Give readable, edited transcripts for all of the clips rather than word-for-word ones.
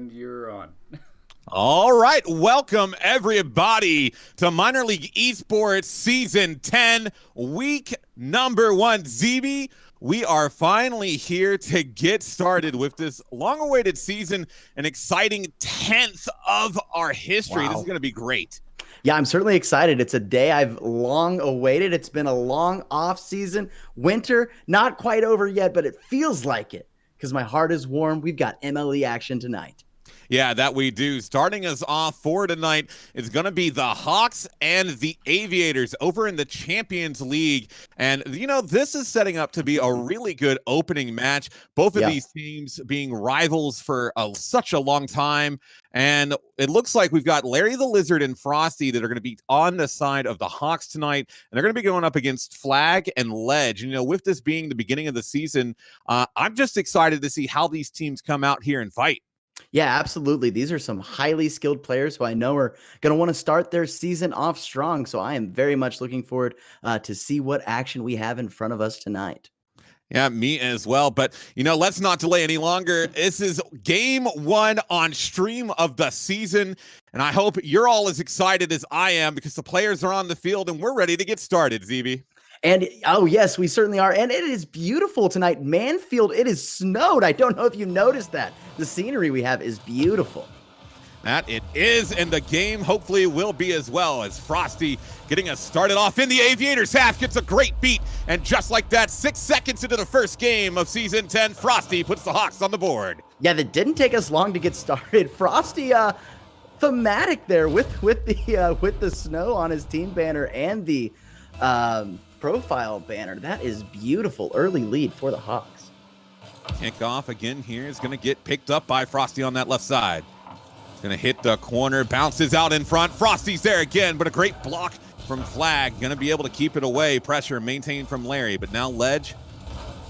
and you're on. All right, welcome everybody to Minor League Esports Season 10, Week number 1. ZB, we are finally here to get started with this long-awaited season, an exciting 10th of our history. Wow. This is going to be great. Yeah, I'm certainly excited. It's a day I've long awaited. It's been a long off season. Winter, not quite over yet, but it feels like it because my heart is warm. We've got MLE action tonight. Yeah, that we do. Starting us off for tonight is going to be the Hawks and the Aviators over in the Champions League. And, you know, this is setting up to be a really good opening match. Both of these teams being rivals for such a long time. And it looks like we've got Larry the Lizard and Frosty that are going to be on the side of the Hawks tonight. And they're going to be going up against Flag and Ledge. You know, with this being the beginning of the season, I'm just excited to see how these teams come out here and fight. Yeah, absolutely. These are some highly skilled players who I know are going to want to start their season off strong. So I am very much looking forward to see what action we have in front of us tonight. Yeah, me as well. But, you know, let's not delay any longer. This is game 1 on stream of the season. And I hope you're all as excited as I am because the players are on the field and we're ready to get started, ZB. And, oh, yes, we certainly are. And it is beautiful tonight. Manfield, it is snowed. I don't know if you noticed that. The scenery we have is beautiful. That it is, and the game hopefully will be as well, as Frosty getting us started off in the Aviators half, gets a great beat. And just like that, 6 seconds into the first game of Season 10, Frosty puts the Hawks on the board. Yeah, that didn't take us long to get started. Frosty, thematic there with the snow on his team banner and the profile banner. That is beautiful. Early lead for the Hawks. Kickoff again here is going to get picked up by Frosty on that left side. It's going to hit the corner, bounces out in front. Frosty's there again, but a great block from Flag. Going to be able to keep it away. Pressure maintained from Larry, but now Ledge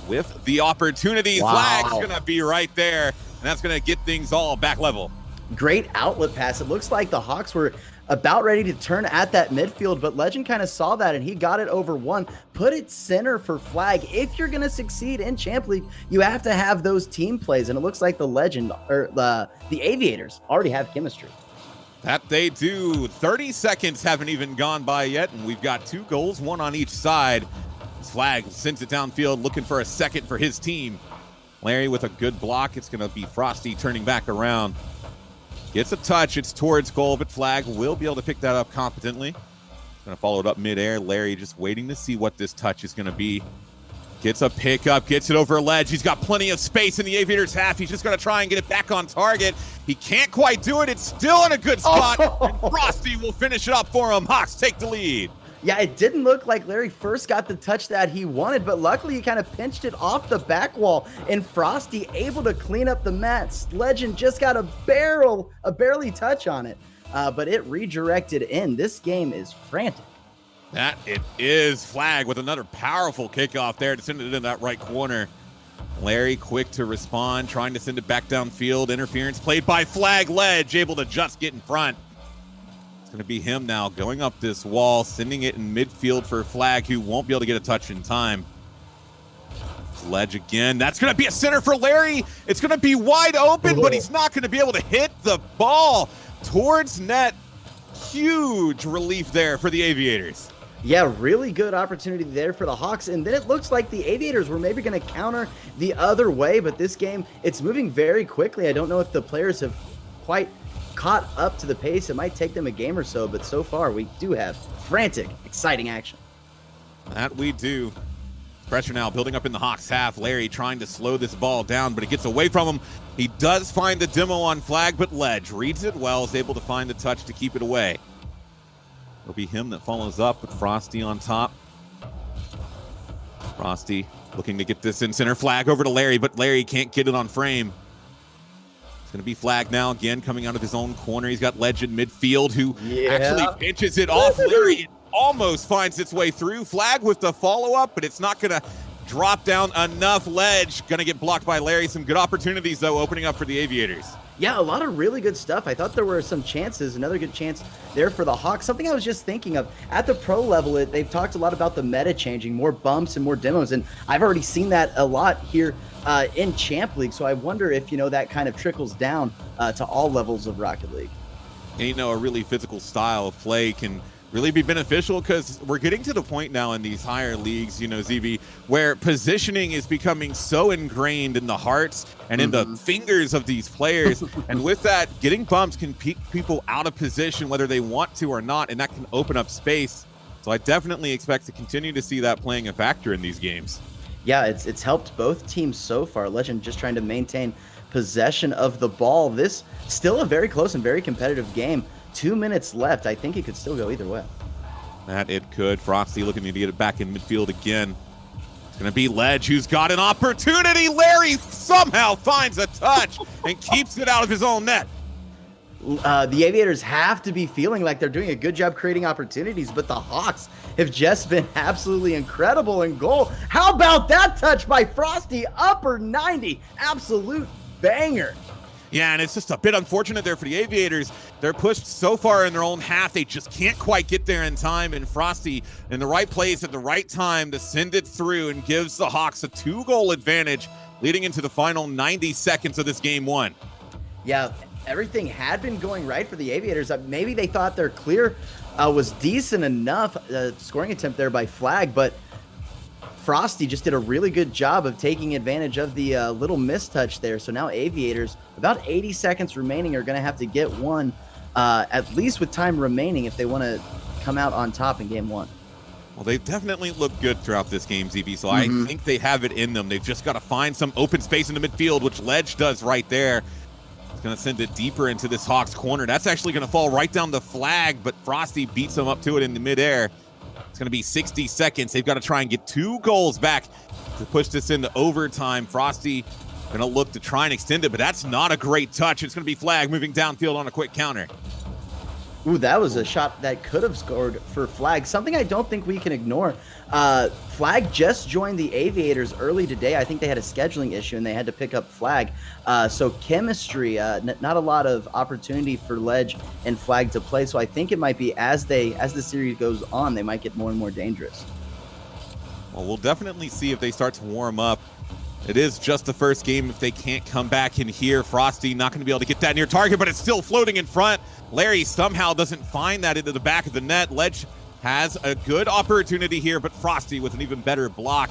with the opportunity. Wow. Flag's going to be right there, and that's going to get things all back level. Great outlet pass. It looks like the Hawks were about ready to turn at that midfield, but Legend kind of saw that and he got it over one, put it center for Flag. If you're going to succeed in Champ League, you have to have those team plays, and it looks like the Legend or the Aviators already have chemistry. That they do. 30 seconds haven't even gone by yet, and we've got 2 goals, 1 on each side. Flag sends it downfield, looking for a second for his team. Larry with a good block. It's going to be Frosty turning back around. Gets a touch. It's towards goal, but Flag will be able to pick that up competently. Going to follow it up midair. Larry just waiting to see what this touch is going to be. Gets a pickup, gets it over Ledge. He's got plenty of space in the Aviators half. He's just going to try and get it back on target. He can't quite do it. It's still in a good spot. And Frosty will finish it up for him. Hawks take the lead. Yeah, it didn't look like Larry first got the touch that he wanted, but luckily he kind of pinched it off the back wall, and Frosty able to clean up the mats. Legend just got a barely touch on it, but it redirected in. This game is frantic. That it is. Flag with another powerful kickoff there to send it in that right corner. Larry quick to respond, trying to send it back downfield. Interference played by Flag. Ledge able to just get in front. Going to be him now going up this wall, sending it in midfield for Flag, who won't be able to get a touch in time. Ledge again. That's going to be a center for Larry. It's going to be wide open, but he's not going to be able to hit the ball towards net. Huge relief there for the Aviators. Yeah, really good opportunity there for the Hawks. And then it looks like the Aviators were maybe going to counter the other way, but this game, it's moving very quickly. I don't know if the players have quite caught up to the pace. It might take them a game or so, but so far we do have frantic, exciting action. That we do. Pressure now building up in the Hawks half. Larry trying to slow this ball down, but it gets away from him. He does find the demo on Flag, but Ledge reads it well, is able to find the touch to keep it away. It'll be him that follows up with Frosty on top. Frosty looking to get this in center. Flag over to Larry, but Larry can't get it on frame. Going to be Flag now again, coming out of his own corner. He's got Ledge in midfield, who actually pinches it off Larry. It almost finds its way through. Flag with the follow-up, but it's not going to drop down enough. Ledge going to get blocked by Larry. Some good opportunities, though, opening up for the Aviators. Yeah, a lot of really good stuff. I thought there were some chances, another good chance there for the Hawks. Something I was just thinking of at the pro level, they've talked a lot about the meta changing, more bumps and more demos. And I've already seen that a lot here in Champ League. So I wonder if, that kind of trickles down to all levels of Rocket League. And, a really physical style of play can really be beneficial because we're getting to the point now in these higher leagues, ZB, where positioning is becoming so ingrained in the hearts and in the fingers of these players. And with that, getting bumps can keep people out of position, whether they want to or not, and that can open up space. So I definitely expect to continue to see that playing a factor in these games. Yeah, it's helped both teams so far. Legend just trying to maintain possession of the ball. This still a very close and very competitive game. 2 minutes left. I think it could still go either way. That it could. Frosty looking to get it back in midfield again. It's going to be Ledge who's got an opportunity. Larry somehow finds a touch and keeps it out of his own net. The Aviators have to be feeling like they're doing a good job creating opportunities, but the Hawks have just been absolutely incredible in goal. How about that touch by Frosty? Upper 90. Absolute banger. Yeah, and it's just a bit unfortunate there for the Aviators. They're pushed so far in their own half, they just can't quite get there in time, and Frosty in the right place at the right time to send it through and gives the Hawks a 2-goal advantage leading into the final 90 seconds of this game one. Yeah, everything had been going right for the Aviators. Maybe they thought their clear was decent enough, scoring attempt there by Flag, but Frosty just did a really good job of taking advantage of the little mistouch there. So now Aviators, about 80 seconds remaining, are going to have to get one, at least with time remaining, if they want to come out on top in game one. Well, they've definitely looked good throughout this game, ZB, so I think they have it in them. They've just got to find some open space in the midfield, which Ledge does right there. It's going to send it deeper into this Hawks corner. That's actually going to fall right down the Flag, but Frosty beats him up to it in the midair. It's going to be 60 seconds. They've got to try and get 2 goals back to push this into overtime. Frosty going to look to try and extend it, but that's not a great touch. It's going to be Flag moving downfield on a quick counter. Ooh, that was a shot that could have scored for Flag. Something I don't think we can ignore. Flag just joined the Aviators early today. I think they had a scheduling issue and they had to pick up Flag. So chemistry, not a lot of opportunity for Ledge and Flag to play. So I think it might be as the series goes on, they might get more and more dangerous. Well, we'll definitely see if they start to warm up. It is just the first game. If they can't come back in here, Frosty not going to be able to get that near target, but it's still floating in front. Larry somehow doesn't find that into the back of the net. Ledge has a good opportunity here, but Frosty with an even better block.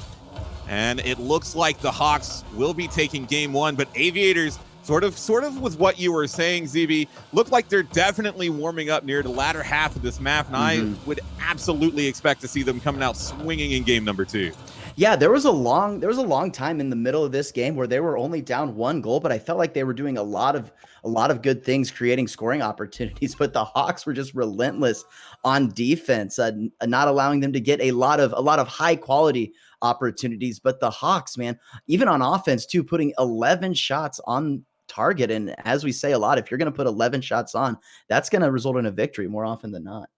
And it looks like the Hawks will be taking game one, but Aviators, sort of with what you were saying, ZB, look like they're definitely warming up near the latter half of this map, and I would absolutely expect to see them coming out swinging in game number 2. Yeah, there was a long time in the middle of this game where they were only down 1 goal, but I felt like they were doing a lot of good things, creating scoring opportunities. But the Hawks were just relentless on defense, not allowing them to get a lot of high quality opportunities. But the Hawks, man, even on offense too, putting 11 shots on target. And as we say a lot, if you're going to put 11 shots on, that's going to result in a victory more often than not.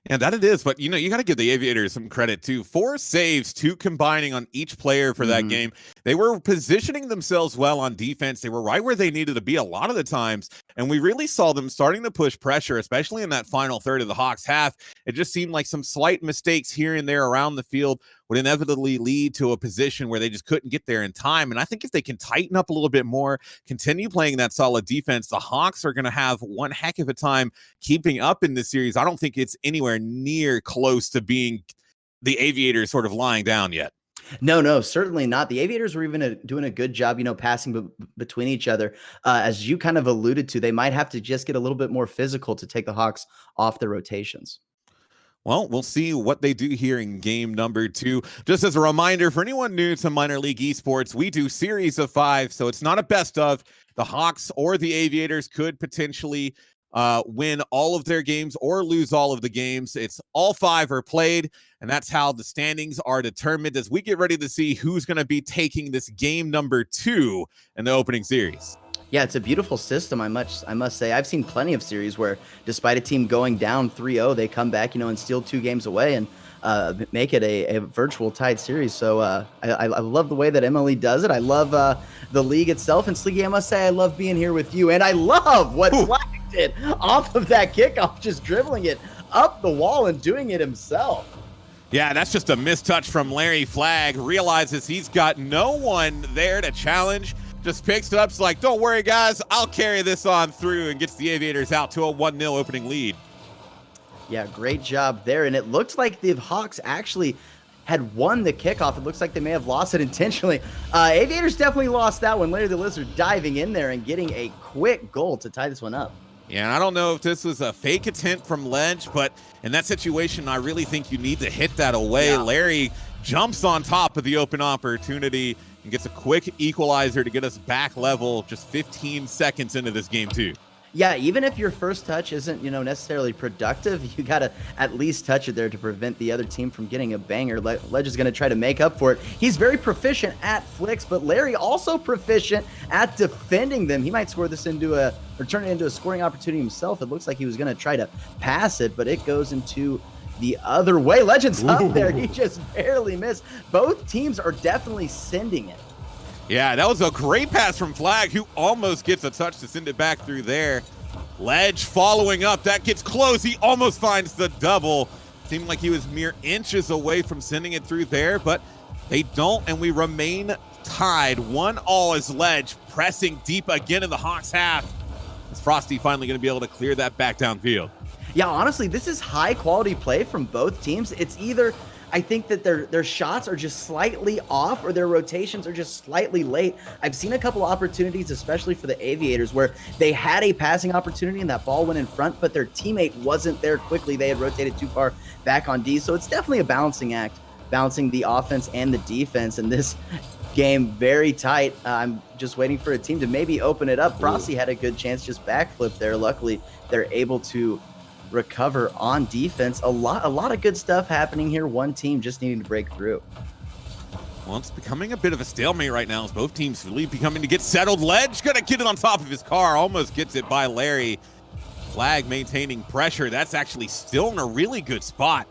Yeah, that it is. But, you got to give the Aviators some credit, too. 4 saves, 2 combining on each player for that game. They were positioning themselves well on defense. They were right where they needed to be a lot of the times. And we really saw them starting to push pressure, especially in that final third of the Hawks half. It just seemed like some slight mistakes here and there around the field would inevitably lead to a position where they just couldn't get there in time. And I think if they can tighten up a little bit more, continue playing that solid defense, the Hawks are going to have one heck of a time keeping up in this series. I don't think it's anywhere near close to being the Aviators sort of lying down yet. No, certainly not. The Aviators were even doing a good job, passing between each other. As you kind of alluded to, they might have to just get a little bit more physical to take the Hawks off the rotations. Well, we'll see what they do here in game number 2. Just as a reminder, for anyone new to minor league esports, we do series of 5, so it's not a best of. The Hawks or the Aviators could potentially win all of their games or lose all of the games. It's all 5 are played, and that's how the standings are determined as we get ready to see who's going to be taking this game number 2 in the opening series. Yeah, it's a beautiful system, I must say. I've seen plenty of series where despite a team going down 3-0, they come back, and steal 2 games away. And make it a virtual tied series. So I love the way that MLE does it. I love the league itself. And Sleeky, I must say, I love being here with you. And I love what Flag did off of that kickoff, just dribbling it up the wall and doing it himself. Yeah, that's just a mistouch from Larry. Flag realizes he's got no one there to challenge. Just picks it up. It's like, don't worry, guys. I'll carry this on through, and gets the Aviators out to a 1-0 opening lead. Yeah, great job there. And it looked like the Hawks actually had won the kickoff. It looks like they may have lost it intentionally. Aviators definitely lost that one. Larry the Lizard diving in there and getting a quick goal to tie this one up. Yeah, and I don't know if this was a fake attempt from Ledge, but in that situation, I really think you need to hit that away. Yeah. Larry jumps on top of the open opportunity and gets a quick equalizer to get us back level just 15 seconds into this game too. Yeah, even if your first touch isn't, necessarily productive, you got to at least touch it there to prevent the other team from getting a banger. Ledge is going to try to make up for it. He's very proficient at flicks, but Larry also proficient at defending them. He might score this turn it into a scoring opportunity himself. It looks like he was going to try to pass it, but it goes into the other way. Legend's up there. He just barely missed. Both teams are definitely sending it. Yeah, that was a great pass from Flag, who almost gets a touch to send it back through there. Ledge following up. That gets close. He almost finds the double. Seemed like he was mere inches away from sending it through there, but they don't, and we remain tied. 1-1 as Ledge pressing deep again in the Hawks half. Is Frosty finally going to be able to clear that back downfield? Yeah, honestly, this is high-quality play from both teams. It's either I think that their shots are just slightly off or their rotations are just slightly late. I've seen a couple opportunities, especially for the Aviators, where they had a passing opportunity and that ball went in front, but their teammate wasn't there quickly. They had rotated too far back on D. So it's definitely a balancing act, balancing the offense and the defense. And this game, very tight. I'm just waiting for a team to maybe open it up. Frosty had a good chance, just backflip there. Luckily, they're able to recover on defense. A lot of good stuff happening here. One team just needing to break through. Well, it's becoming a bit of a stalemate right now as both teams really becoming to get settled. Ledge gonna get it on top of his car, almost gets it by Larry. Flag maintaining pressure. That's actually still in a really good spot.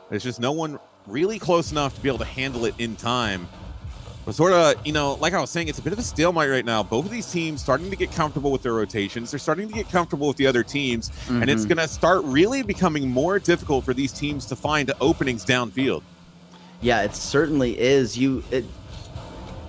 There's just no one really close enough to be able to handle it in time. But sort of, like I was saying, it's a bit of a stalemate right now. Both of these teams starting to get comfortable with their rotations. They're starting to get comfortable with the other teams. And it's going to start really becoming more difficult for these teams to find openings downfield. Yeah, it certainly is. It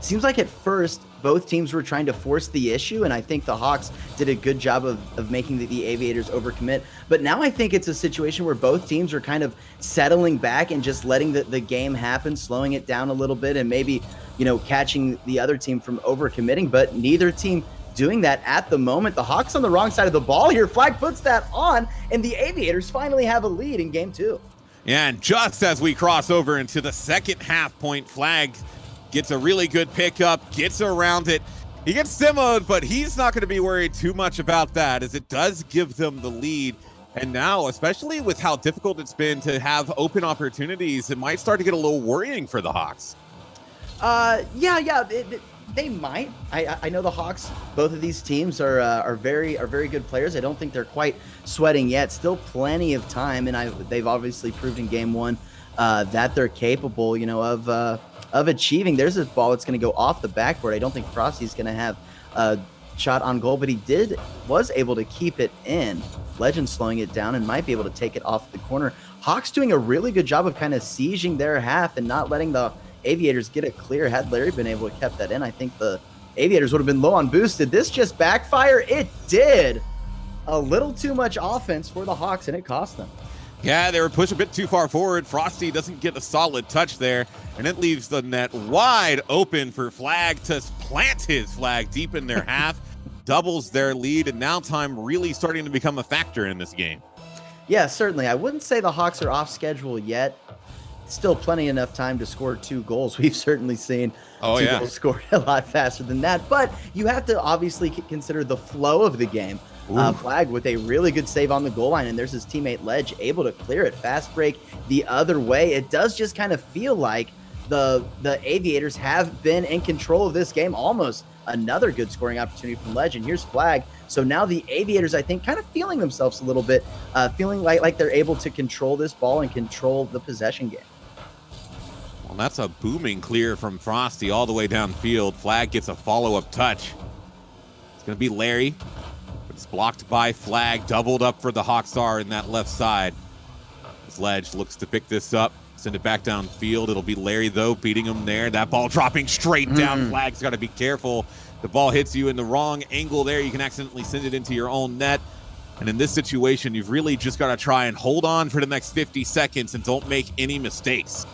seems like at first, both teams were trying to force the issue, and I think the Hawks did a good job of making the Aviators overcommit. But now I think it's a situation where both teams are kind of settling back and just letting the game happen, slowing it down a little bit, and maybe, catching the other team from overcommitting, but neither team doing that at the moment. The Hawks on the wrong side of the ball here. Flag puts that on, and the Aviators finally have a lead in game 2. Yeah, and just as we cross over into the second half point, Flag gets a really good pickup, gets around it. He gets demoed, but he's not going to be worried too much about that, as it does give them the lead. And now, especially with how difficult it's been to have open opportunities, it might start to get a little worrying for the Hawks. They might. I know the Hawks. Both of these teams are very good players. I don't think they're quite sweating yet. Still plenty of time, and they've obviously proved in game 1 that they're capable, of achieving. There's this ball that's going to go off the backboard. I don't think Frosty's going to have a shot on goal, but he was able to keep it in. Legend slowing it down and might be able to take it off the corner. Hawks doing a really good job of kind of sieging their half and not letting the Aviators get it clear. Had Larry been able to keep that in, I think the Aviators would have been low on boost. Did this just backfire? It did. A little too much offense for the Hawks, and it cost them. Yeah, they were pushed a bit too far forward. Frosty doesn't get a solid touch there, and it leaves the net wide open for Flag to plant his flag deep in their half. Doubles their lead, and now time really starting to become a factor in this game. Yeah, certainly. I wouldn't say the Hawks are off schedule yet. Still plenty enough time to score 2 goals. We've certainly seen 2 goals scored a lot faster than that. But you have to obviously consider the flow of the game. Flag with a really good save on the goal line, and there's his teammate Ledge able to clear it. Fast break the other way. It does just kind of feel like the Aviators have been in control of this game. Almost another good scoring opportunity from Ledge, and here's Flag. So now the Aviators, I think, kind of feeling themselves a little bit, feeling like they're able to control this ball and control the possession game. Well, that's a booming clear from Frosty all the way downfield. Flag gets a follow-up touch. It's going to be Larry. It's blocked by Flag, doubled up for the Hawks are in that left side. As Ledge looks to pick this up, send it back downfield. It'll be Larry, though, beating him there. That ball dropping straight down. Flag's got to be careful. The ball hits you in the wrong angle there. You can accidentally send it into your own net. And in this situation, you've really just got to try and hold on for the next 50 seconds and don't make any mistakes.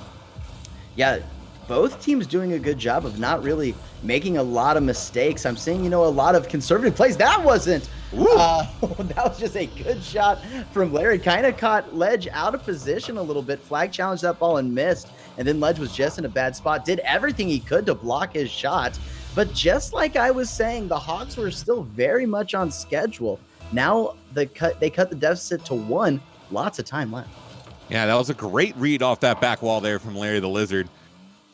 Yeah, both teams doing a good job of not really making a lot of mistakes. I'm seeing, a lot of conservative plays. That wasn't. That was just a good shot from Larry. Kind of caught Ledge out of position a little bit. Flag challenged that ball and missed. And then Ledge was just in a bad spot. Did everything he could to block his shot. But just like I was saying, the Hawks were still very much on schedule. Now they cut the deficit to 1. Lots of time left. Yeah, that was a great read off that back wall there from Larry the Lizard.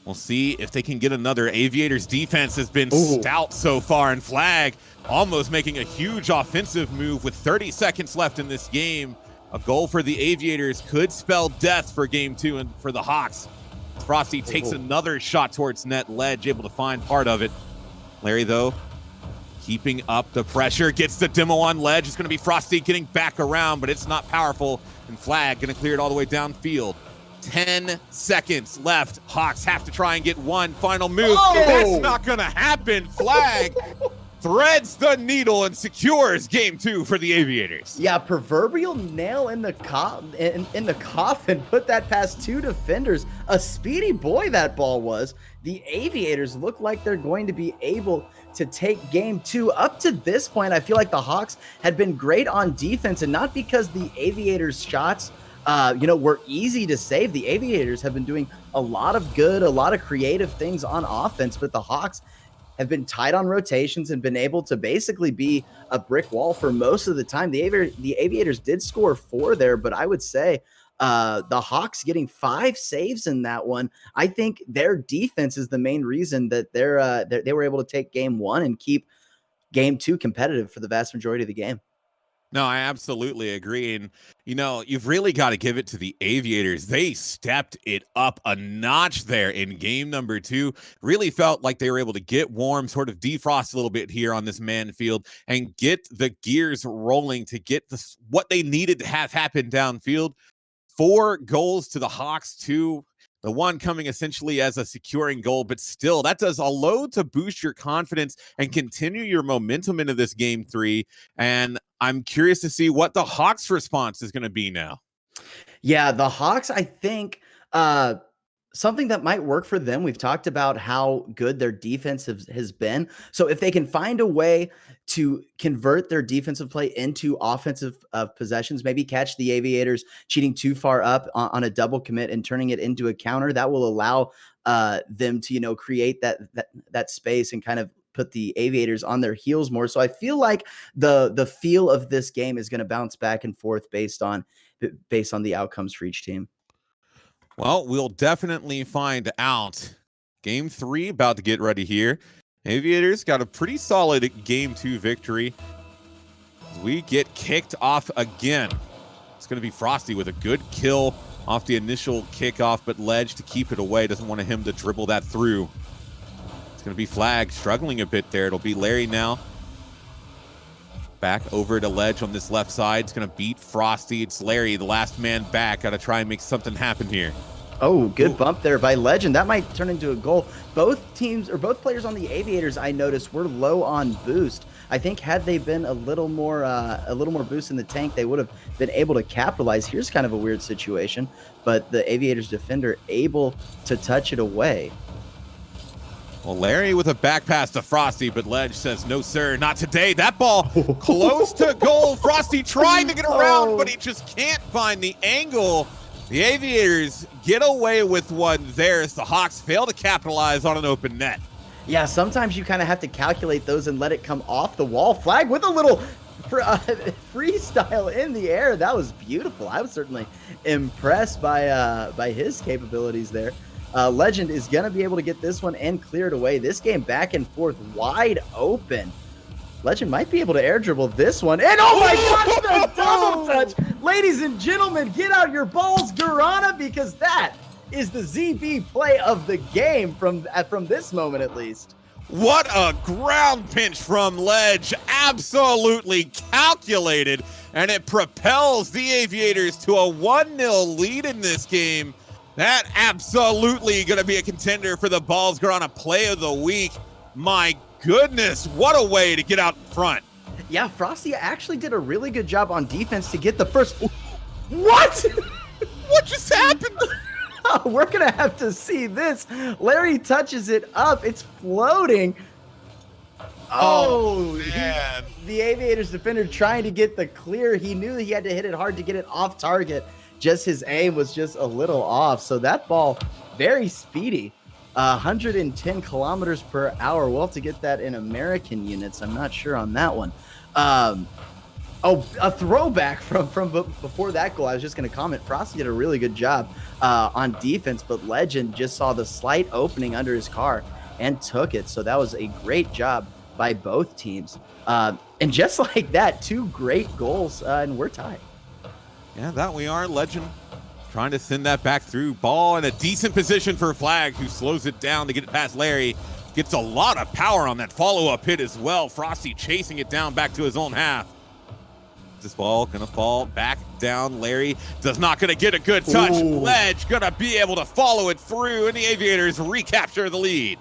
We'll see if they can get another. Aviators defense has been stout so far, and Flag almost making a huge offensive move with 30 seconds left in this game. A goal for the Aviators could spell death for game 2 and for the Hawks. Frosty takes another shot towards net. Ledge able to find part of it. Larry, though, keeping up the pressure, gets the demo on Ledge. It's going to be Frosty getting back around, but it's not powerful. And Flag going to clear it all the way downfield. 10 seconds left. Hawks have to try and get one final move. That's not going to happen. Flag threads the needle and secures game 2 for the Aviators. Yeah, proverbial nail in the coffin. Put that past 2 defenders. A speedy boy that ball was. The Aviators look like they're going to be able to take game 2. Up to this point, I feel like the Hawks had been great on defense, and not because the Aviators' shots were easy to save. The Aviators have been doing a lot of good, a lot of creative things on offense, but the Hawks have been tight on rotations and been able to basically be a brick wall for most of the time. The Aviators did score 4 there, but I would say the Hawks getting 5 saves in that one. I think their defense is the main reason that they were able to take game 1 and keep game 2 competitive for the vast majority of the game. No, I absolutely agree. And, you've really got to give it to the Aviators. They stepped it up a notch there in game number 2. Really felt like they were able to get warm, sort of defrost a little bit here on this man field and get the gears rolling to get what they needed to have happen downfield. 4 goals to the Hawks, 2. The one coming essentially as a securing goal, but still, that does a load to boost your confidence and continue your momentum into this game 3. And I'm curious to see what the Hawks' response is going to be now. Yeah, the Hawks, I think something that might work for them. We've talked about how good their defense has been. So if they can find a way to convert their defensive play into offensive possessions, maybe catch the Aviators cheating too far up on a double commit and turning it into a counter, that will allow them to, create that space and kind of put the Aviators on their heels more. So I feel like the feel of this game is going to bounce back and forth based on the outcomes for each team. Well, we'll definitely find out. Game 3 about to get ready here. Aviators got a pretty solid game 2 victory. We get kicked off again. It's going to be Frosty with a good kill off the initial kickoff, but Ledge to keep it away. Doesn't want him to dribble that through. It's going to be Flag struggling a bit there. It'll be Larry now. Back over to Ledge on this left side. It's going to beat Frosty. It's Larry, the last man back. Got to try and make something happen here. Oh, good bump there by Legend. That might turn into a goal. Both players on the Aviators, I noticed, were low on boost. I think had they been a little more boost in the tank, they would have been able to capitalize. Here's kind of a weird situation, but the Aviators defender able to touch it away. Well, Larry with a back pass to Frosty, but Ledge says, no, sir, not today. That ball close to goal. Frosty trying to get around, but he just can't find the angle. The Aviators get away with one there as the Hawks fail to capitalize on an open net. Yeah, sometimes you kind of have to calculate those and let it come off the wall. Flag with a little freestyle in the air. That was beautiful. I was certainly impressed by his capabilities there. Legend is going to be able to get this one and clear it away. This game back and forth wide open. Legend might be able to air dribble this one. And oh my gosh, the double touch. Ladies and gentlemen, get out your balls, Guarana, because that is the ZB play of the game from this moment at least. What a ground pinch from Ledge. Absolutely calculated, and it propels the Aviators to a 1-0 lead in this game. That absolutely going to be a contender for the Balls Grana Play of the Week. My goodness, what a way to get out front. Yeah, Frosty actually did a really good job on defense to get the first. What? What just happened? We're going to have to see this. Larry touches it up. It's floating. Oh, man. The Aviators defender trying to get the clear. He knew he had to hit it hard to get it off target. Just his aim was just a little off. So that ball, very speedy. 110 kilometers per hour. We'll have to get that in American units. I'm not sure on that one. A throwback from before that goal. I was just going to comment. Frosty did a really good job on defense, but Legend just saw the slight opening under his car and took it. So that was a great job by both teams. And just like that, 2 great goals, and we're tied. Yeah, that we are. Legend trying to send that back through. Ball in a decent position for Flag, who slows it down to get it past Larry. Gets a lot of power on that follow-up hit as well. Frosty chasing it down back to his own half. This ball gonna fall back down. Larry does not gonna get a good touch. Ooh. Ledge gonna be able to follow it through, and the Aviators recapture the lead.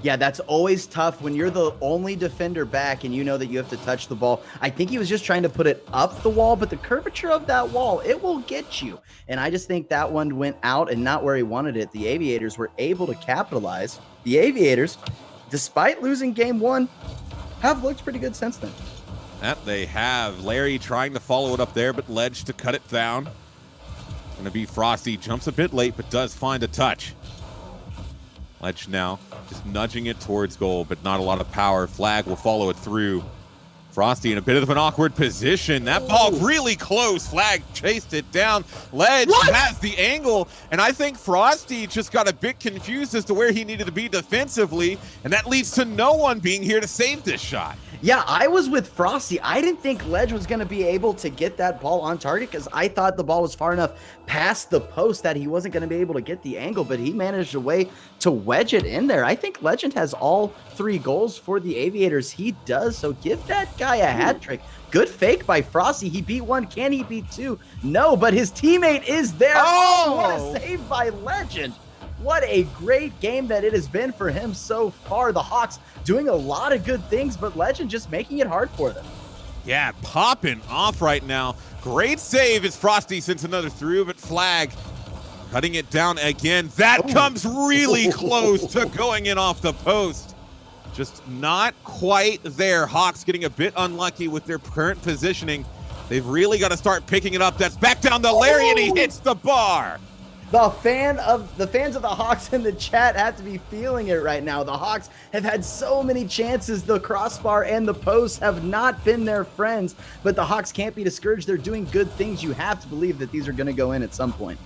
Yeah, that's always tough when you're the only defender back and you know that you have to touch the ball. I think he was just trying to put it up the wall, but the curvature of that wall, it will get you. And I just think that one went out and not where he wanted it. The Aviators were able to capitalize. The Aviators, despite losing game 1, have looked pretty good since then. That they have. Larry trying to follow it up there, but Ledge to cut it down. Gonna be Frosty. Jumps a bit late, but does find a touch. Ledge now just nudging it towards goal, but not a lot of power. Flag will follow it through. Frosty in a bit of an awkward position. That ball really close. Flag chased it down. Ledge has the angle, and I think Frosty just got a bit confused as to where he needed to be defensively, and that leads to no one being here to save this shot. Yeah, I was with Frosty. I didn't think Ledge was going to be able to get that ball on target because I thought the ball was far enough past the post that he wasn't going to be able to get the angle, but he managed a way to wedge it in there. I think Legend has all 3 goals for the Aviators. He does, so give that guy a hat trick. Good fake by Frosty. He beat 1. Can he beat 2? No, but his teammate is there. Oh, what a save by Legend. What a great game that it has been for him so far. The Hawks doing a lot of good things, but Legend just making it hard for them. Yeah, popping off right now. Great save as Frosty sends another through, but Flag cutting it down again. That comes really close to going in off the post. Just not quite there. Hawks getting a bit unlucky with their current positioning. They've really got to start picking it up. That's back down to Larry, and he hits the bar. The fans of the Hawks in the chat have to be feeling it right now. The Hawks have had so many chances. The crossbar and the post have not been their friends, but the Hawks can't be discouraged. They're doing good things. You have to believe that these are going to go in at some point.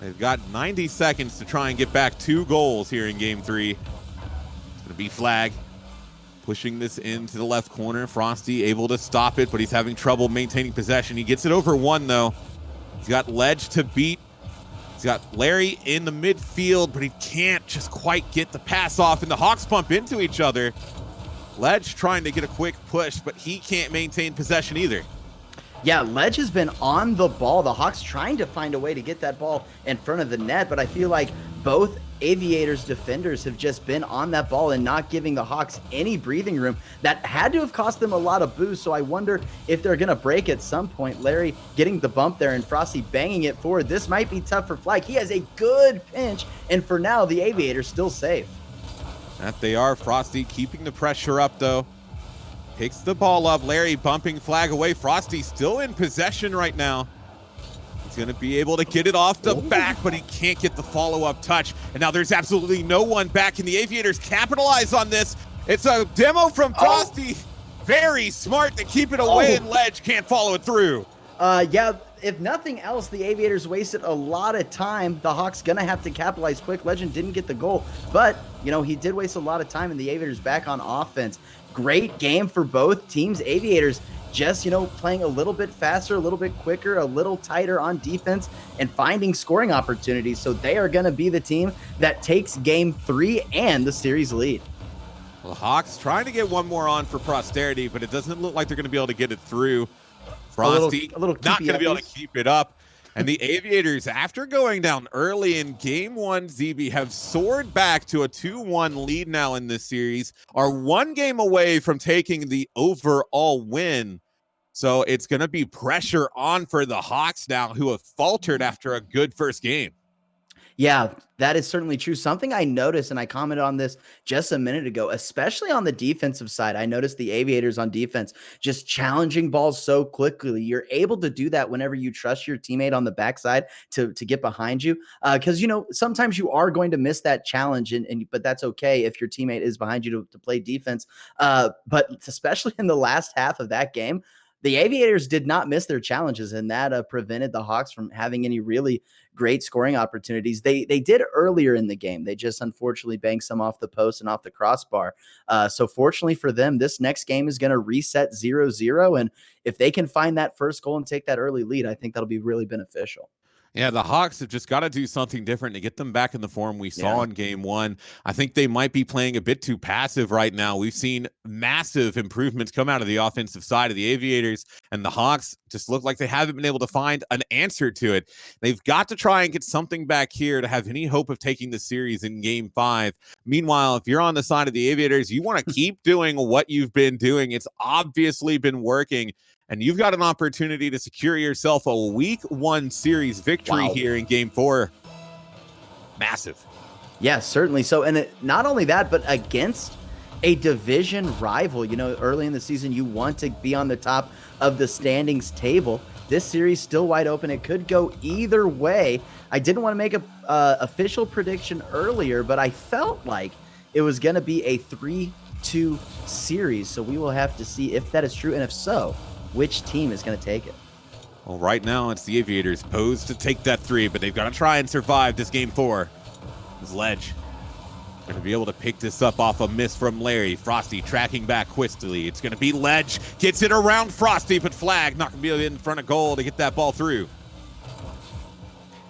They've got 90 seconds to try and get back 2 goals here in game 3. It's going to be Flag pushing this into the left corner. Frosty able to stop it, but he's having trouble maintaining possession. He gets it over 1, though. He's got Ledge to beat. He's got Larry in the midfield, but he can't just quite get the pass off, and the Hawks bump into each other. Ledge trying to get a quick push, but he can't maintain possession either. Yeah, Ledge has been on the ball. The Hawks trying to find a way to get that ball in front of the net, but I feel like both Aviators defenders have just been on that ball and not giving the Hawks any breathing room. That had to have cost them a lot of boost, so I wonder if they're going to break at some point. Larry getting the bump there and Frosty banging it forward. This might be tough for Flag. He has a good pinch, and for now, the Aviators still safe. That they are. Frosty keeping the pressure up, though. Picks the ball up. Larry bumping Flag away. Frosty still in possession right now. He's going to be able to get it off the back, but he can't get the follow-up touch. And now there's absolutely no one back, and the Aviators capitalize on this. It's a demo from Frosty. Very smart to keep it away, and Ledge can't follow it through. Yeah, if nothing else, the Aviators wasted a lot of time. The Hawks going to have to capitalize quick. Legend didn't get the goal, but, you know, he did waste a lot of time, and the Aviators back on offense. Great game for both teams. Aviators just, playing a little bit faster, a little bit quicker, a little tighter on defense, and finding scoring opportunities. So they are going to be the team that takes game 3 and the series lead. Well, the Hawks trying to get one more on for posterity, but it doesn't look like they're going to be able to get it through. Frosty a little not going to be able to keep it up. And the Aviators, after going down early in game 1, ZB, have soared back to a 2-1 lead now in this series, are 1 game away from taking the overall win. So it's going to be pressure on for the Hawks now, who have faltered after a good first game. Yeah, that is certainly true. Something I noticed, and I commented on this just a minute ago, especially on the defensive side, I noticed the Aviators on defense just challenging balls so quickly. You're able to do that whenever you trust your teammate on the backside to get behind you. Because, sometimes you are going to miss that challenge, but that's okay if your teammate is behind you to play defense. But especially in the last half of that game, the Aviators did not miss their challenges, and that prevented the Hawks from having any really great scoring opportunities. They did earlier in the game. They just unfortunately banked some off the post and off the crossbar. So fortunately for them, this next game is going to reset 0-0. And if they can find that first goal and take that early lead, I think that'll be really beneficial. Yeah, the Hawks have just got to do something different to get them back in the form we saw in game 1. I think they might be playing a bit too passive right now. We've seen massive improvements come out of the offensive side of the Aviators, and the Hawks just look like they haven't been able to find an answer to it. They've got to try and get something back here to have any hope of taking the series in game 5. Meanwhile, if you're on the side of the Aviators, you want to keep doing what you've been doing. It's obviously been working. And you've got an opportunity to secure yourself a week 1 series victory here in game 4. Massive. Yeah, certainly. So, and not only that, but against a division rival, early in the season, you want to be on the top of the standings table. This series still wide open. It could go either way. I didn't want to make a official prediction earlier, but I felt like it was going to be a 3-2 series. So we will have to see if that is true. And if so, which team is going to take it? Well, right now it's the Aviators posed to take that 3, but they've got to try and survive this game 4. This Ledge going to be able to pick this up off a miss from Larry. Frosty tracking back quickly. It's going to be Ledge. Gets it around Frosty, but Flag not going to be in front of goal to get that ball through.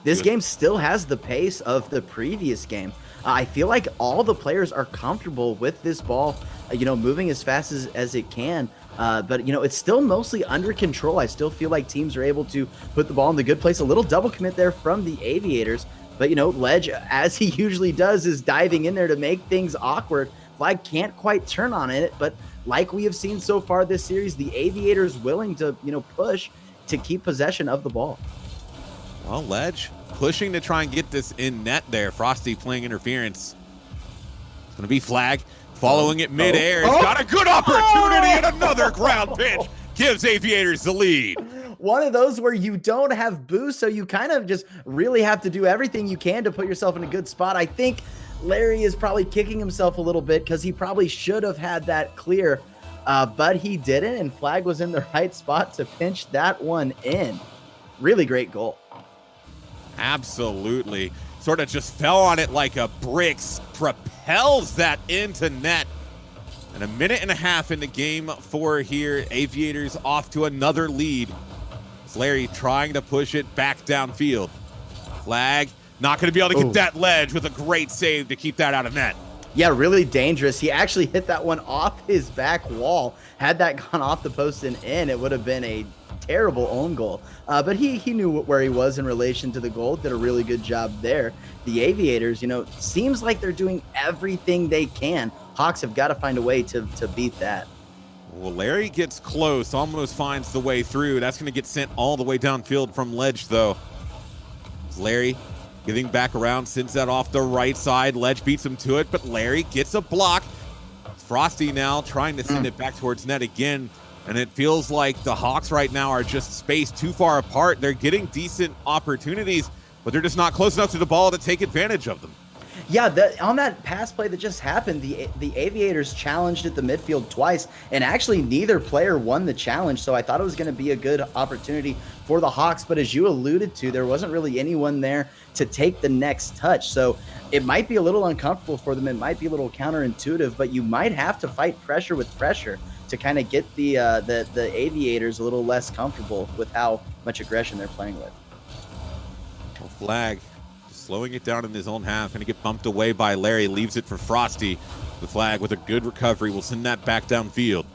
This game still has the pace of the previous game. I feel like all the players are comfortable with this ball, moving as fast as it can. But, it's still mostly under control. I still feel like teams are able to put the ball in the good place. A little double commit there from the Aviators. But, Ledge, as he usually does, is diving in there to make things awkward. Flag can't quite turn on it. But like we have seen so far this series, the Aviators willing to, push to keep possession of the ball. Well, Ledge pushing to try and get this in net there. Frosty playing interference. It's going to be Flag. Following it midair, it's got a good opportunity and another ground pitch gives Aviators the lead. One of those where you don't have boost, so you kind of just really have to do everything you can to put yourself in a good spot. I think Larry is probably kicking himself a little bit because he probably should have had that clear, but he didn't, and Flag was in the right spot to pinch that one in. Really great goal. Absolutely. Sort of just fell on it like a brick, propels that into net. And a minute and a half into game 4 here. Aviators off to another lead. It's Larry trying to push it back downfield. Flag not going to be able to get that Ledge with a great save to keep that out of net. Yeah, really dangerous. He actually hit that one off his back wall. Had that gone off the post and in, it would have been a terrible own goal. But he knew where he was in relation to the goal. Did a really good job there. The Aviators, seems like they're doing everything they can. Hawks have got to find a way to beat that. Well, Larry gets close, almost finds the way through. That's going to get sent all the way downfield from Ledge, though. It's Larry getting back around, sends that off the right side. Ledge beats him to it, but Larry gets a block. Frosty now trying to send it back towards net again. And it feels like the Hawks right now are just spaced too far apart. They're getting decent opportunities, but they're just not close enough to the ball to take advantage of them. Yeah, on that pass play that just happened, the Aviators challenged at the midfield twice, and actually neither player won the challenge, so I thought it was going to be a good opportunity for the Hawks, but as you alluded to, there wasn't really anyone there to take the next touch, so it might be a little uncomfortable for them. It might be a little counterintuitive, but you might have to fight pressure with pressure. to kind of get the Aviators a little less comfortable with how much aggression they're playing with. Well, Flag just slowing it down in his own half. Going to get bumped away by Larry. Leaves it for Frosty. The Flag with a good recovery will send that back downfield.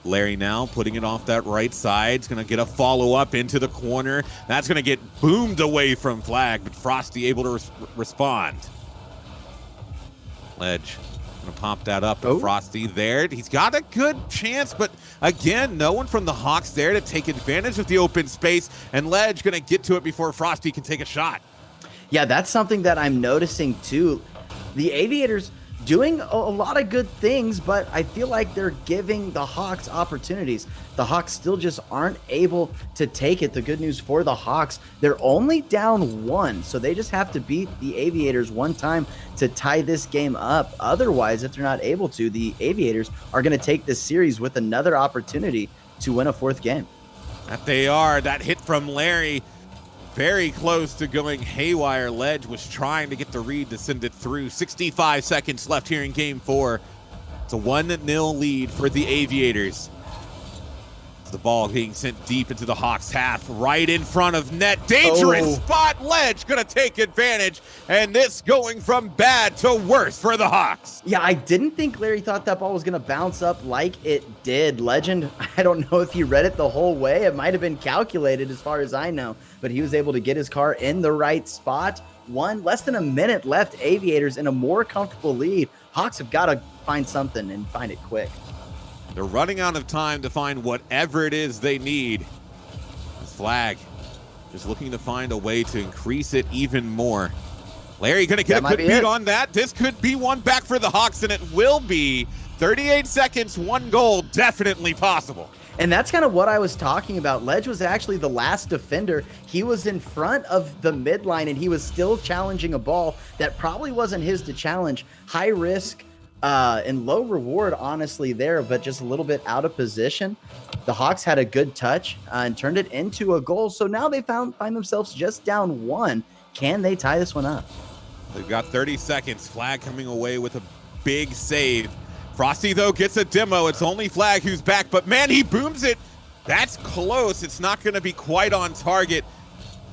Larry now putting it off that right side. He's going to get a follow-up into the corner. That's going to get boomed away from Flag, but Frosty able to respond. Ledge going to pop that up. Oh. Frosty there. He's got a good chance, but again, no one from the Hawks there to take advantage of the open space, and Ledge going to get to it before Frosty can take a shot. Yeah, that's something that I'm noticing too. The Aviators doing a lot of good things, but I feel like they're giving the Hawks opportunities. The Hawks still just aren't able to take it. The good news for the Hawks, they're only down 1, so they just have to beat the Aviators one time to tie this game up. Otherwise, if they're not able to, the Aviators are going to take this series with another opportunity to win a 4th game. That they are. That hit from Larry, very close to going haywire. Ledge was trying to get the read to send it through. 65 seconds left here in game 4. It's a 1-0 lead for the Aviators. The ball being sent deep into the Hawks half, right in front of net. Dangerous spot. Ledge gonna take advantage, and this going from bad to worse for the Hawks. Yeah, I didn't think Larry thought that ball was gonna bounce up like it did. Legend, I don't know if he read it the whole way. It might have been calculated as far as I know, but he was able to get his car in the right spot. Less than a minute left. Aviators in a more comfortable lead. Hawks have got to find something and find it quick. They're running out of time to find whatever it is they need. This Flag just looking to find a way to increase it even more. Larry gonna get a good beat on that. This could be one back for the Hawks, and it will be. 38 seconds, 1 goal, definitely possible. And that's kind of what I was talking about. Ledge was actually the last defender. He was in front of the midline, and he was still challenging a ball that probably wasn't his to challenge. High risk and low reward, honestly, there, but just a little bit out of position. The Hawks had a good touch and turned it into a goal. So now they find themselves just down 1. Can they tie this one up? They've got 30 seconds. Flag coming away with a big save. Frosty, though, gets a demo. It's only Flag who's back, but man, he booms it. That's close. It's not going to be quite on target.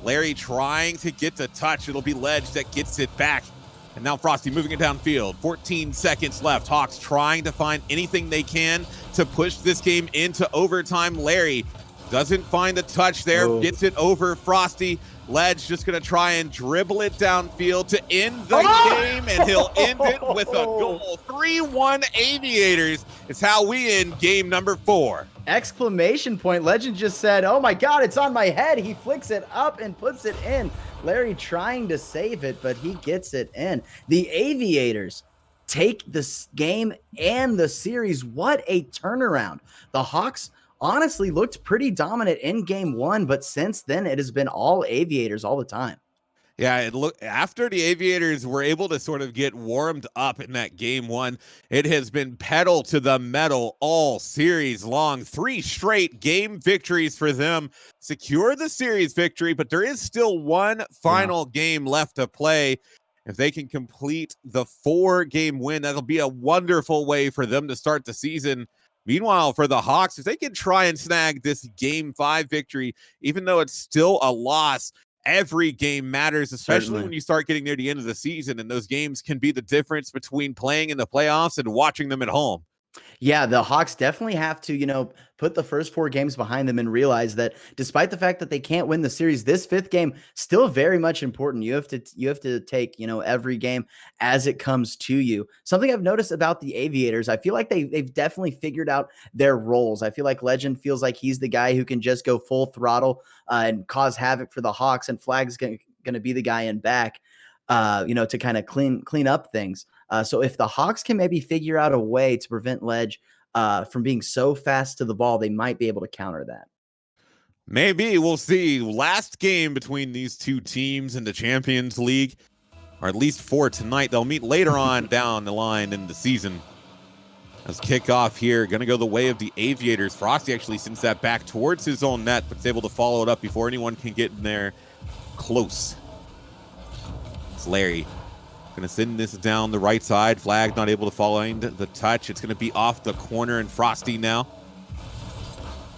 Larry trying to get the touch. It'll be Ledge that gets it back. And now Frosty moving it downfield. 14 seconds left. Hawks trying to find anything they can to push this game into overtime. Larry doesn't find a touch there. Gets it over Frosty. Ledge just going to try and dribble it downfield to end the game, and he'll end it with a goal. 3-1 Aviators is how we end game number 4. Exclamation point. Legend just said, oh my God, it's on my head. He flicks it up and puts it in. Larry trying to save it, but he gets it in. The Aviators take this game and the series. What a turnaround. The Hawks honestly looked pretty dominant in game 1, but since then it has been all Aviators all the time. Yeah, after the Aviators were able to sort of get warmed up in that game 1, it has been pedal to the metal all series long. 3 straight game victories for them. Secure the series victory, but there is still one final game left to play. If they can complete the 4-game win, that'll be a wonderful way for them to start the season. Meanwhile, for the Hawks, if they can try and snag this game 5 victory, even though it's still a loss, every game matters, especially when you start getting near the end of the season, and those games can be the difference between playing in the playoffs and watching them at home. Yeah, the Hawks definitely have to, put the first 4 games behind them and realize that despite the fact that they can't win the series, this 5th game still very much important. You have to take, every game as it comes to you. Something I've noticed about the Aviators, I feel like they've definitely figured out their roles. I feel like Legend feels like he's the guy who can just go full throttle and cause havoc for the Hawks, and Flag's going to be the guy in back, to kind of clean up things. So if the Hawks can maybe figure out a way to prevent Ledge from being so fast to the ball, they might be able to counter that. Maybe. We'll see. Last game between these two teams in the Champions League, or at least for tonight. They'll meet later on down the line in the season. As kickoff here, going to go the way of the Aviators. Frosty actually sends that back towards his own net, but is able to follow it up before anyone can get in there close. It's Larry. Going to send this down the right side. Flag not able to find the touch. It's going to be off the corner, and Frosty now.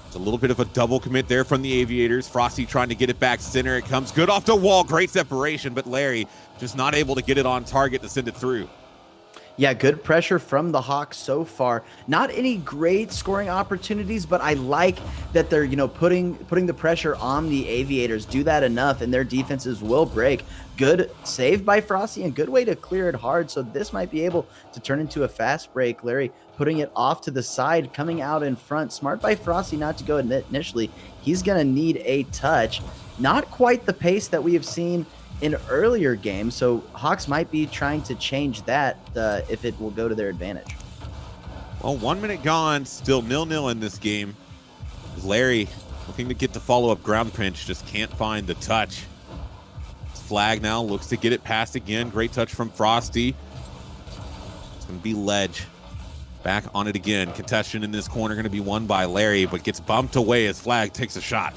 It's a little bit of a double commit there from the Aviators. Frosty trying to get it back center. It comes good off the wall. Great separation, but Larry just not able to get it on target to send it through. Yeah, good pressure from the Hawks so far. Not any great scoring opportunities, but I like that they're, putting the pressure on the Aviators. Do that enough, and their defenses will break. Good save by Frosty and good way to clear it hard. So this might be able to turn into a fast break. Larry putting it off to the side, coming out in front. Smart by Frosty not to go initially. He's going to need a touch. Not quite the pace that we have seen in earlier games, so Hawks might be trying to change that if it will go to their advantage. Well, 1 minute gone, still 0-0 in this game. Larry looking to get the follow-up ground pinch, just can't find the touch. Flag now looks to get it past again. Great touch from Frosty. It's going to be Ledge. Back on it again. Contestation in this corner going to be won by Larry, but gets bumped away as Flag takes a shot.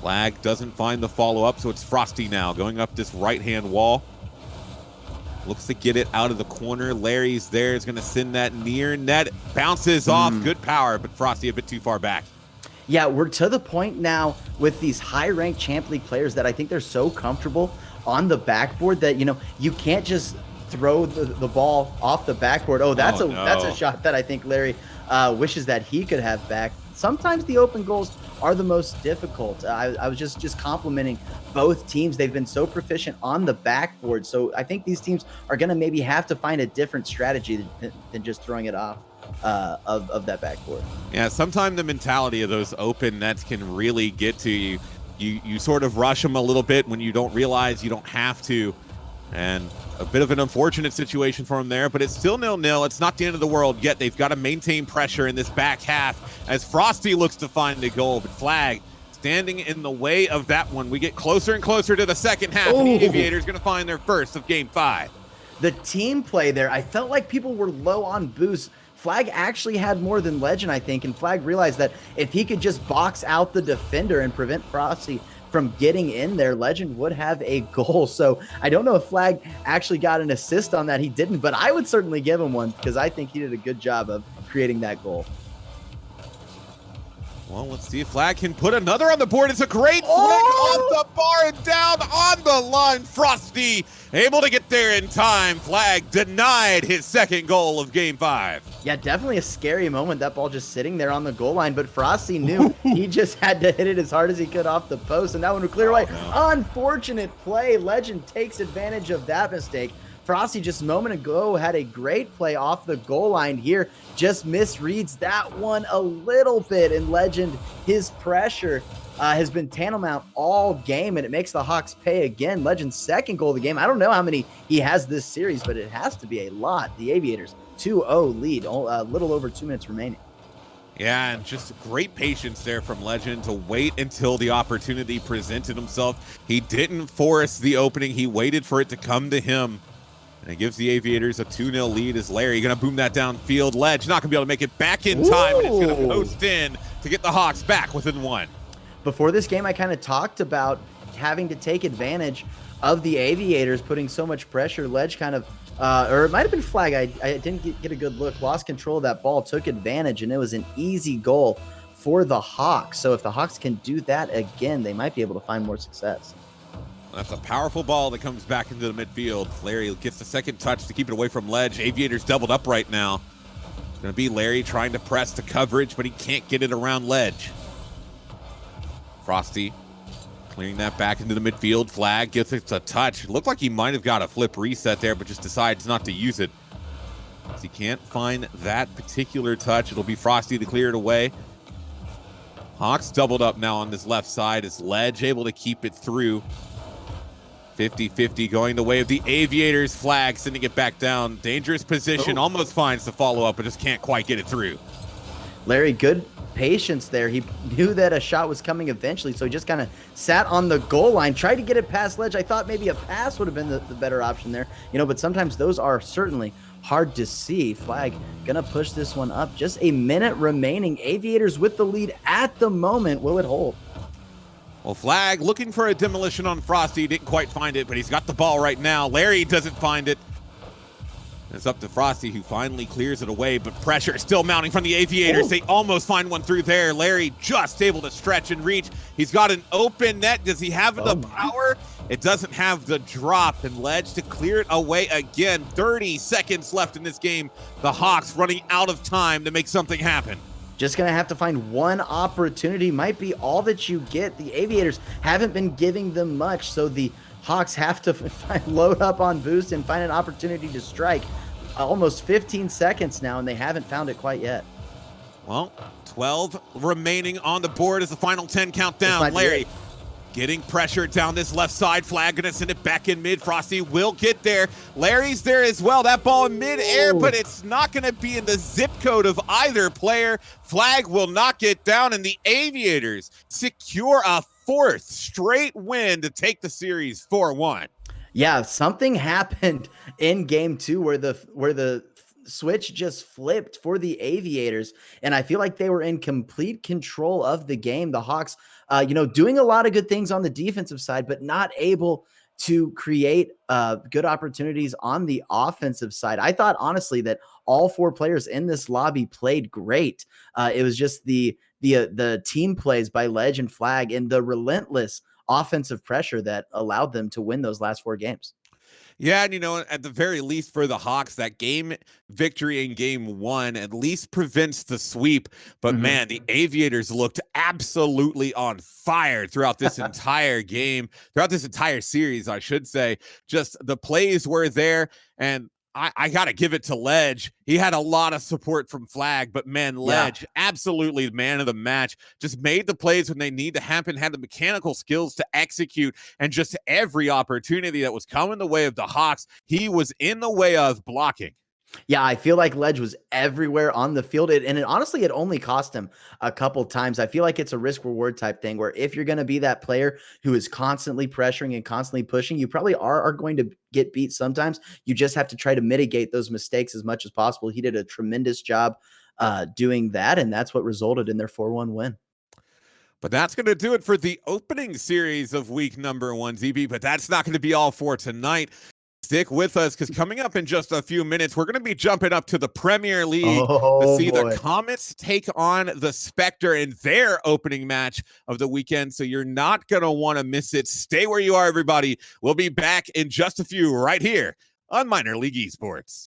Flag doesn't find the follow-up, so it's Frosty now going up this right-hand wall. Looks to get it out of the corner. Larry's there. Is going to send that near net. Bounces off. Good power, but Frosty a bit too far back. Yeah, we're to the point now with these high-ranked Champ League players that I think they're so comfortable on the backboard that, you can't just throw the ball off the backboard. That's a shot that I think Larry wishes that he could have back. Sometimes the open goals are the most difficult. I was just complimenting both teams. They've been so proficient on the backboard. So I think these teams are going to maybe have to find a different strategy than just throwing it off of that backboard. Yeah, sometimes the mentality of those open nets can really get to you. You sort of rush them a little bit when you don't realize you don't have to. And a bit of an unfortunate situation for him there, but it's still 0-0. It's not the end of the world yet. They've got to maintain pressure in this back half as Frosty looks to find the goal, but Flag standing in the way of that one. We get closer and closer to the second half, and the Aviators going to find their first of Game 5. The team play there, I felt like people were low on boost. Flag actually had more than Legend, I think, and Flag realized that if he could just box out the defender and prevent Frosty from getting in there, Legend would have a goal. So I don't know if Flag actually got an assist on that. He didn't, but I would certainly give him one because I think he did a good job of creating that goal. Well, let's see if Flag can put another on the board. It's a great flick off the bar and down on the line. Frosty able to get there in time. Flag denied his second goal of Game 5. Yeah, definitely a scary moment. That ball just sitting there on the goal line, but Frosty knew he just had to hit it as hard as he could off the post, and that one would clear away. No. Unfortunate play. Legend takes advantage of that mistake. Frosty just a moment ago had a great play off the goal line here. Just misreads that one a little bit, and Legend, his pressure has been tantamount all game, and it makes the Hawks pay again. Legend's second goal of the game. I don't know how many he has this series, but it has to be a lot. The Aviators 2-0 lead, a little over 2 minutes remaining. Yeah, and just great patience there from Legend to wait until the opportunity presented himself. He didn't force the opening. He waited for it to come to him. And it gives the Aviators a 2-0 lead as Larry going to boom that downfield. Ledge not going to be able to make it back in time, and it's going to post in to get the Hawks back within one. Before this game, I kind of talked about having to take advantage of the Aviators putting so much pressure. Ledge kind of, or it might have been Flag. I didn't get a good look. Lost control of that ball, took advantage, and it was an easy goal for the Hawks. So if the Hawks can do that again, they might be able to find more success. That's a powerful ball that comes back into the midfield. Larry gets the second touch to keep it away from Ledge. Aviators doubled up right now. It's going to be Larry trying to press the coverage, but he can't get it around Ledge. Frosty clearing that back into the midfield. Flag gets it a touch. It looked like he might have got a flip reset there, but just decides not to use it. As he can't find that particular touch, it'll be Frosty to clear it away. Hawks doubled up now on this left side as Ledge able to keep it through. 50-50 going the way of the Aviators. Flag sending it back down. Dangerous position. Almost finds the follow-up, but just can't quite get it through. Larry, good patience there. He knew that a shot was coming eventually, so he just kind of sat on the goal line, tried to get it past Ledge. I thought maybe a pass would have been the better option there, but sometimes those are certainly hard to see. Flag gonna push this one up. Just a minute remaining. Aviators with the lead at the moment. Will it hold? Well, Flag looking for a demolition on Frosty. Didn't quite find it, but he's got the ball right now. Larry doesn't find it. It's up to Frosty, who finally clears it away, but pressure is still mounting from the Aviators. They almost find one through there. Larry just able to stretch and reach. He's got an open net. Does he have the power? It doesn't have the drop, and Ledge to clear it away again. 30 seconds left in this game. The Hawks running out of time to make something happen. Just going to have to find one opportunity. Might be all that you get. The Aviators haven't been giving them much, so the Hawks have to load up on boost and find an opportunity to strike. Almost 15 seconds now, and they haven't found it quite yet. Well, 12 remaining on the board as the final 10 countdown. Larry getting pressure down this left side. Flag gonna send it back in mid. Frosty will get there. Larry's there as well. That ball in mid-air, but it's not gonna be in the zip code of either player. Flag will not get down, and the Aviators secure a 4th straight win to take the series 4-1. Yeah, something happened in game 2 where the switch just flipped for the Aviators, and I feel like they were in complete control of the game. The Hawks, doing a lot of good things on the defensive side, but not able to create good opportunities on the offensive side. I thought honestly that all 4 players in this lobby played great. It was just the team plays by Ledge and Flag and the relentless offensive pressure that allowed them to win those last 4 games. Yeah, and at the very least for the Hawks, that game victory in game 1 at least prevents the sweep. But man, the Aviators looked absolutely on fire throughout this entire game, throughout this entire series, I should say. Just the plays were there, and I got to give it to Ledge. He had a lot of support from Flag, but man, Ledge, absolutely the man of the match, just made the plays when they need to happen, had the mechanical skills to execute, and just every opportunity that was coming the way of the Hawks, he was in the way of blocking. Yeah, I feel like Ledge was everywhere on the field. Honestly, it only cost him a couple times. I feel like it's a risk-reward type thing where if you're going to be that player who is constantly pressuring and constantly pushing, you probably are going to get beat sometimes. You just have to try to mitigate those mistakes as much as possible. He did a tremendous job doing that, and that's what resulted in their 4-1 win. But that's going to do it for the opening series of week number 1, ZB. But that's not going to be all for tonight. Stick with us, because coming up in just a few minutes, we're going to be jumping up to the Premier League to see the Comets take on the Spectre in their opening match of the weekend. So you're not going to want to miss it. Stay where you are, everybody. We'll be back in just a few right here on Minor League Esports.